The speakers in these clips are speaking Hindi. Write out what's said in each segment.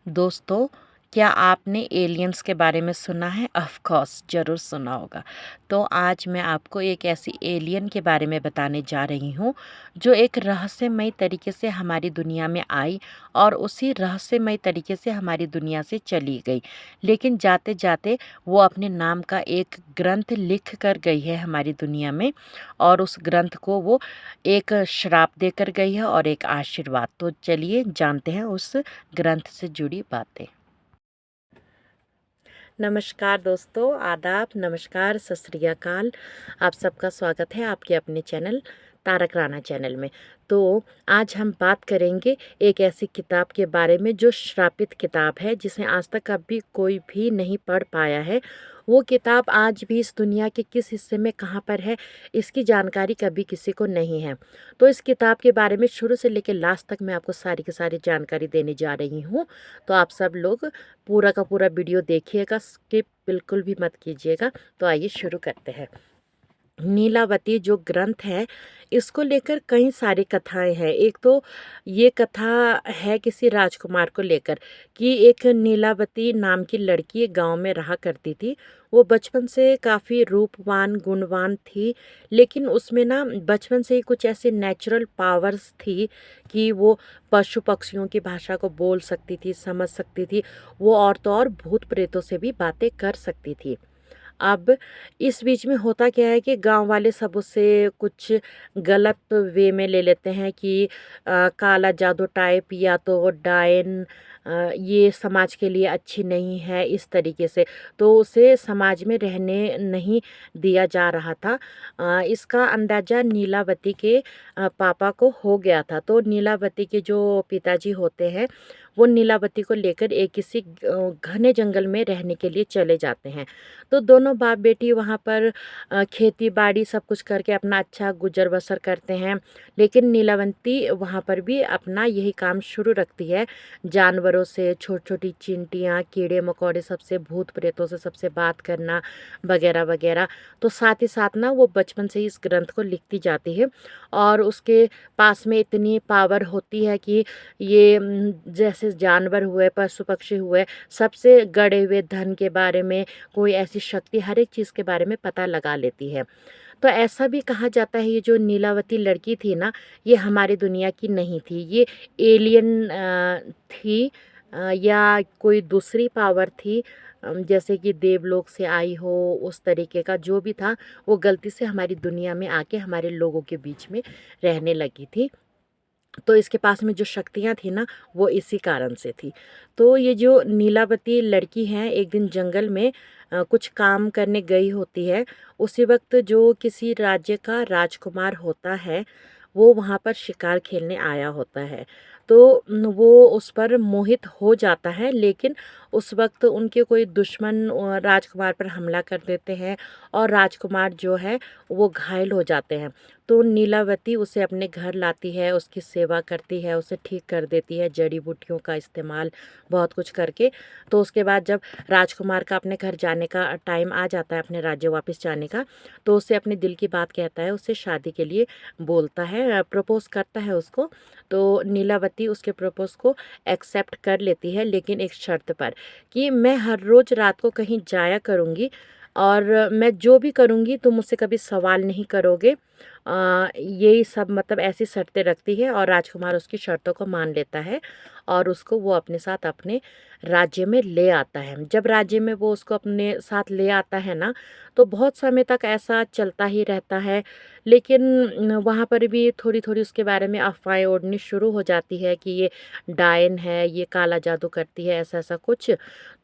दोस्तों, क्या आपने एलियंस के बारे में सुना है? ऑफ़ कोर्स ज़रूर सुना होगा। तो आज मैं आपको एक ऐसी एलियन के बारे में बताने जा रही हूँ, जो एक रहस्यमयी तरीके से हमारी दुनिया में आई और उसी रहस्यमयी तरीके से हमारी दुनिया से चली गई। लेकिन जाते-जाते वो अपने नाम का एक ग्रंथ लिख कर गई है हमारी दुनिया में और उस ग्रंथ को वो एक श्राप देकर गई है और एक आशीर्वाद। तो चलिए जानते हैं उस ग्रंथ से जुड़ी बातें। नमस्कार दोस्तों, आदाब, नमस्कार, सत श्री अकाल। आप सबका स्वागत है आपके अपने चैनल तारक राणा चैनल में। तो आज हम बात करेंगे एक ऐसी किताब के बारे में जो श्रापित किताब है, जिसे आज तक कभी कोई भी नहीं पढ़ पाया है। वो किताब आज भी इस दुनिया के किस हिस्से में कहाँ पर है, इसकी जानकारी कभी किसी को नहीं है। तो इस किताब के बारे में शुरू से लेकर लास्ट तक मैं आपको सारी की सारी जानकारी देने जा रही हूँ। तो आप सब लोग पूरा का पूरा वीडियो देखिएगा, स्किप बिल्कुल भी मत कीजिएगा। तो आइए शुरू करते हैं। नीलावती जो ग्रंथ है, इसको लेकर कई सारी कथाएं हैं। एक तो ये कथा है किसी राजकुमार को लेकर कि एक नीलावती नाम की लड़की एक गांव में रहा करती थी। वो बचपन से काफ़ी रूपवान गुणवान थी, लेकिन उसमें ना बचपन से ही कुछ ऐसे नेचुरल पावर्स थी कि वो पशु पक्षियों की भाषा को बोल सकती थी, समझ सकती थी। वो और तो और भूत प्रेतों से भी बातें कर सकती थी। अब इस बीच में होता क्या है कि गांव वाले सब उससे कुछ गलत वे में ले लेते हैं कि काला जादू टाइप या तो डायन, ये समाज के लिए अच्छी नहीं है, इस तरीके से। तो उसे समाज में रहने नहीं दिया जा रहा था। इसका अंदाज़ा नीलावती के पापा को हो गया था। तो नीलावती के जो पिताजी होते हैं, वो नीलावती को लेकर एक किसी घने जंगल में रहने के लिए चले जाते हैं। तो दोनों बाप बेटी वहाँ पर खेती बाड़ी सब कुछ करके अपना अच्छा गुजर बसर करते हैं। लेकिन नीलावती वहाँ पर भी अपना यही काम शुरू रखती है, जानवरों से, छोटी छोटी चींटियाँ, कीड़े मकोड़े सबसे, भूत प्रेतों से सबसे बात करना वगैरह वगैरह। तो साथ ही साथ ना वो बचपन से ही इस ग्रंथ को लिखती जाती है और उसके पास में इतनी पावर होती है कि ये जैसे जानवर हुए, पशु पक्षी हुए, सबसे गड़े हुए धन के बारे में, कोई ऐसी शक्ति, हर एक चीज़ के बारे में पता लगा लेती है। तो ऐसा भी कहा जाता है ये जो नीलावती लड़की थी ना, ये हमारी दुनिया की नहीं थी, ये एलियन थी, या कोई दूसरी पावर थी, जैसे कि देवलोक से आई हो, उस तरीके का जो भी था, वो गलती से हमारी दुनिया में आके हमारे लोगों के बीच में रहने लगी थी। तो इसके पास में जो शक्तियाँ थी ना, वो इसी कारण से थी। तो ये जो नीलावती लड़की है, एक दिन जंगल में कुछ काम करने गई होती है। उसी वक्त जो किसी राज्य का राजकुमार होता है, वो वहाँ पर शिकार खेलने आया होता है। तो वो उस पर मोहित हो जाता है, लेकिन उस वक्त उनके कोई दुश्मन राजकुमार पर हमला कर देते हैं और राजकुमार जो है वो घायल हो जाते हैं। तो नीलावती उसे अपने घर लाती है, उसकी सेवा करती है, उसे ठीक कर देती है, जड़ी बूटियों का इस्तेमाल बहुत कुछ करके। तो उसके बाद जब राजकुमार का अपने घर जाने का टाइम आ जाता है, अपने राज्य वापस जाने का, तो उसे अपने दिल की बात कहता है, उससे शादी के लिए बोलता है, प्रपोज़ करता है उसको। तो नीलावती उसके प्रपोज़ को एक्सेप्ट कर लेती है, लेकिन एक शर्त पर कि मैं हर रोज़ रात को कहीं जाया करूँगी और मैं जो भी करूँगी तुम मुझसे कभी सवाल नहीं करोगे। यही सब मतलब ऐसी शर्तें रखती है और राजकुमार उसकी शर्तों को मान लेता है और उसको वो अपने साथ अपने राज्य में ले आता है। जब राज्य में वो उसको अपने साथ ले आता है ना, तो बहुत समय तक ऐसा चलता ही रहता है। लेकिन वहाँ पर भी थोड़ी-थोड़ी उसके बारे में अफ़वाहें उड़नी शुरू हो जाती है कि ये डायन है, ये काला जादू करती है, ऐसा-ऐसा कुछ।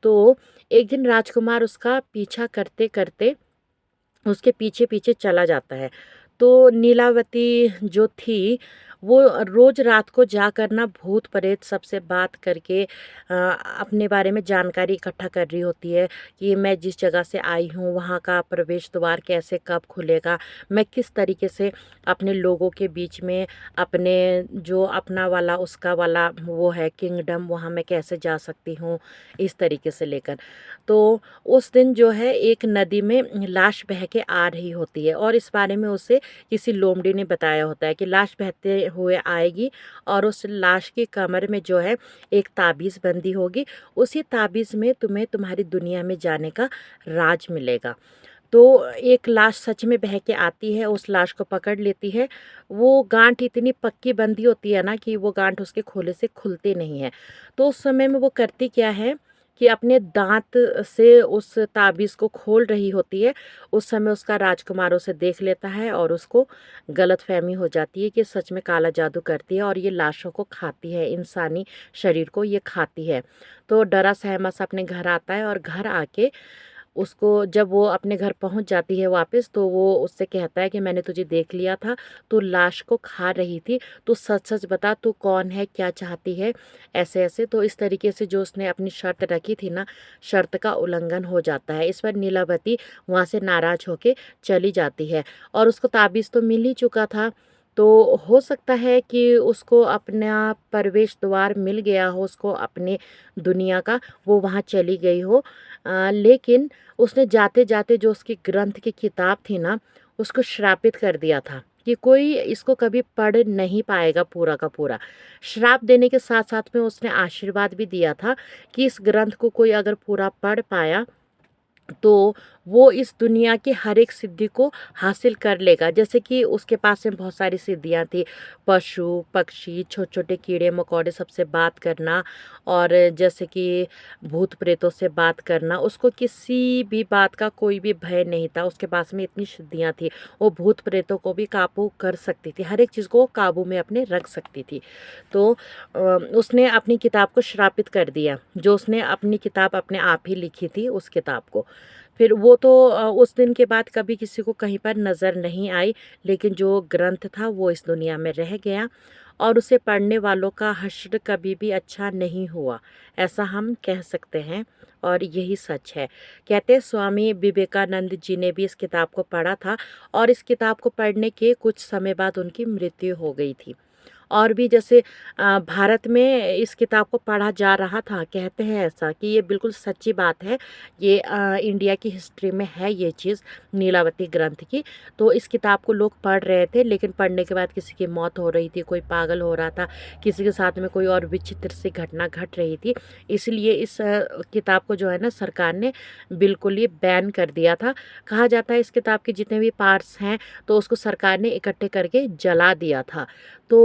तो एक दिन राजकुमार उसका पीछा करते-करते उसके पीछे-पीछे चला जाता है। तो नीलावती जो थी, वो रोज़ रात को जाकर ना भूत-प्रेत सबसे बात करके अपने बारे में जानकारी इकट्ठा कर रही होती है कि मैं जिस जगह से आई हूँ, वहाँ का प्रवेश द्वार कैसे कब खुलेगा, मैं किस तरीके से अपने लोगों के बीच में अपने जो अपना वाला, उसका वाला वो है किंगडम, वहाँ मैं कैसे जा सकती हूँ, इस तरीके से लेकर। तो उस दिन जो है एक नदी में लाश बह के आ रही होती है और इस बारे में उसे किसी लोमड़ी ने बताया होता है कि लाश बहते हुए आएगी और उस लाश की कमर में जो है एक ताबीज़ बंदी होगी। उसी ताबीज़ में तुम्हें तुम्हारी दुनिया में जाने का राज मिलेगा। तो एक लाश सच में बह के आती है, उस लाश को पकड़ लेती है। वो गांठ इतनी पक्की बंधी होती है ना कि वो गांठ उसके खोले से खुलती नहीं है। तो उस समय में वो करती क्या है कि अपने दांत से उस ताबीज़ को खोल रही होती है। उस समय उसका राजकुमार उसे देख लेता है और उसको गलतफहमी हो जाती है कि सच में काला जादू करती है और ये लाशों को खाती है, इंसानी शरीर को ये खाती है। तो डरा सहमा सा अपने घर आता है और घर आके उसको जब वो अपने घर पहुंच जाती है वापस, तो वो उससे कहता है कि मैंने तुझे देख लिया था, तू लाश को खा रही थी, तू सच सच बता तू कौन है, क्या चाहती है, ऐसे ऐसे। तो इस तरीके से जो उसने अपनी शर्त रखी थी ना, शर्त का उल्लंघन हो जाता है। इस पर नीलावती वहाँ से नाराज होके चली जाती है और उसको ताबीज़ तो मिल ही चुका था। तो हो सकता है कि उसको अपना प्रवेश द्वार मिल गया हो, उसको अपने दुनिया का, वो वहाँ चली गई हो। लेकिन उसने जाते जाते जो उसकी ग्रंथ की किताब थी ना, उसको श्रापित कर दिया था कि कोई इसको कभी पढ़ नहीं पाएगा पूरा का पूरा। श्राप देने के साथ साथ में उसने आशीर्वाद भी दिया था कि इस ग्रंथ को कोई अगर पूरा पढ़ पाया तो वो इस दुनिया की हर एक सिद्धि को हासिल कर लेगा। जैसे कि उसके पास में बहुत सारी सिद्धियां थी, पशु पक्षी छोटे छोटे कीड़े मकोड़े सबसे बात करना, और जैसे कि भूत प्रेतों से बात करना। उसको किसी भी बात का कोई भी भय नहीं था, उसके पास में इतनी सिद्धियां थी। वो भूत प्रेतों को भी काबू कर सकती थी, हर एक चीज़ को वो काबू में अपने रख सकती थी। तो उसने अपनी किताब को श्रापित कर दिया, जो उसने अपनी किताब अपने आप ही लिखी थी उस किताब को। फिर वो तो उस दिन के बाद कभी किसी को कहीं पर नज़र नहीं आई, लेकिन जो ग्रंथ था वो इस दुनिया में रह गया और उसे पढ़ने वालों का हश्र कभी भी अच्छा नहीं हुआ, ऐसा हम कह सकते हैं। और यही सच है। कहते हैं स्वामी विवेकानंद जी ने भी इस किताब को पढ़ा था और इस किताब को पढ़ने के कुछ समय बाद उनकी मृत्यु हो गई थी। और भी जैसे भारत में इस किताब को पढ़ा जा रहा था, कहते हैं ऐसा कि ये बिल्कुल सच्ची बात है। ये इंडिया की हिस्ट्री में है ये चीज़, नीलावती ग्रंथ की। तो इस किताब को लोग पढ़ रहे थे, लेकिन पढ़ने के बाद किसी की मौत हो रही थी, कोई पागल हो रहा था, किसी के साथ में कोई और विचित्र सी घटना घट रही थी। इसलिए इस किताब को जो है ना सरकार ने बिल्कुल ही बैन कर दिया था। कहा जाता है इस किताब के जितने भी पार्ट्स हैं तो उसको सरकार ने इकट्ठे करके जला दिया था। तो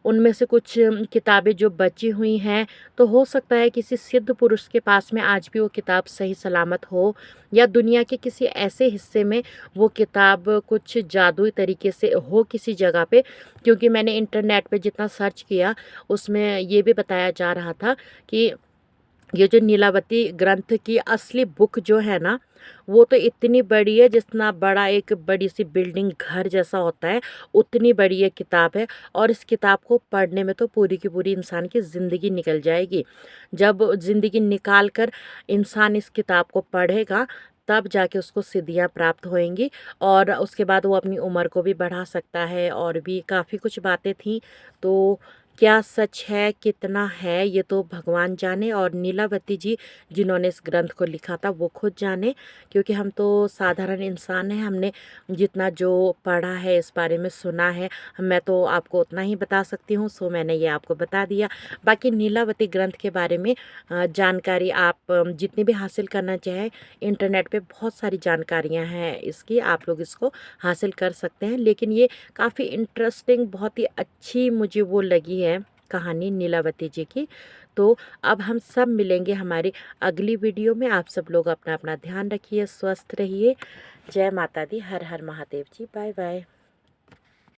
उनमें से कुछ किताबें जो बची हुई हैं, तो हो सकता है किसी सिद्ध पुरुष के पास में आज भी वो किताब सही सलामत हो, या दुनिया के किसी ऐसे हिस्से में वो किताब कुछ जादुई तरीके से हो किसी जगह पे। क्योंकि मैंने इंटरनेट पे जितना सर्च किया उसमें ये भी बताया जा रहा था कि ये जो नीलावती ग्रंथ की असली बुक जो है ना, वो तो इतनी बड़ी है जितना बड़ा एक बड़ी सी बिल्डिंग घर जैसा होता है, उतनी बड़ी ये किताब है। और इस किताब को पढ़ने में तो पूरी की पूरी इंसान की ज़िंदगी निकल जाएगी। जब ज़िंदगी निकाल कर इंसान इस किताब को पढ़ेगा, तब जाके उसको सिद्धियाँ प्राप्त होएंगी और उसके बाद वो अपनी उम्र को भी बढ़ा सकता है। और भी काफ़ी कुछ बातें थी। तो क्या सच है कितना है ये तो भगवान जाने, और नीलावती जी जिन्होंने इस ग्रंथ को लिखा था वो खुद जाने। क्योंकि हम तो साधारण इंसान हैं, हमने जितना जो पढ़ा है इस बारे में सुना है, मैं तो आपको उतना ही बता सकती हूँ। सो मैंने ये आपको बता दिया। बाकी नीलावती ग्रंथ के बारे में जानकारी आप जितनी भी हासिल करना चाहें, इंटरनेट पे बहुत सारी जानकारियाँ हैं इसकी, आप लोग इसको हासिल कर सकते हैं। लेकिन ये काफ़ी इंटरेस्टिंग, बहुत ही अच्छी मुझे वो लगी है कहानी नीलावती जी की। तो अब हम सब मिलेंगे हमारी अगली वीडियो में। आप सब लोग अपना अपना ध्यान रखिए, स्वस्थ रहिए। जय माता दी, हर हर महादेव जी, बाय बाय।